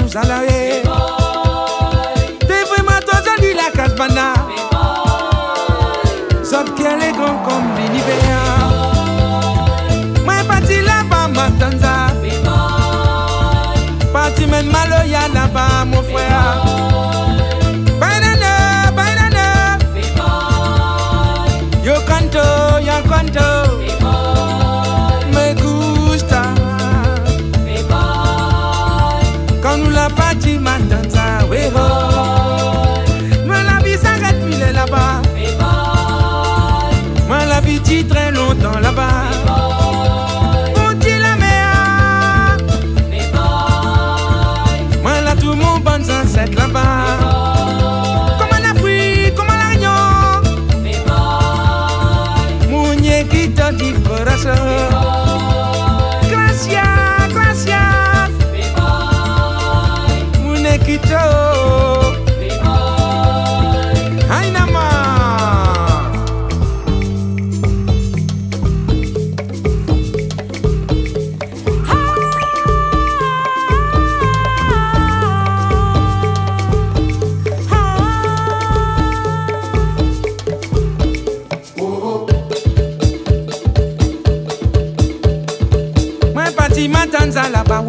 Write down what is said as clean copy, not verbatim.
nous salariés. T'es vraiment trop joli la Casbana. Sauf qu'elle est grande comme l'univers. Moi parti là-bas, Matanza. Parti même maloya là-bas, mon frère. Banana, banana. Yo canto, yo canto. Me gusta. Quand nous la parti Matanza, oui ho. Moi la vie s'arrête puis elle est là-bas. Moi la vie dit très longtemps là-bas. On dit la mer. Moi là tout mon bon sens est là-bas. Comme en Afrique, comme en l'Agnon. Mon yé qui te dit corazon. Gracias, gracias. Mon yé qui te. Ay nama. Matanza là-bas,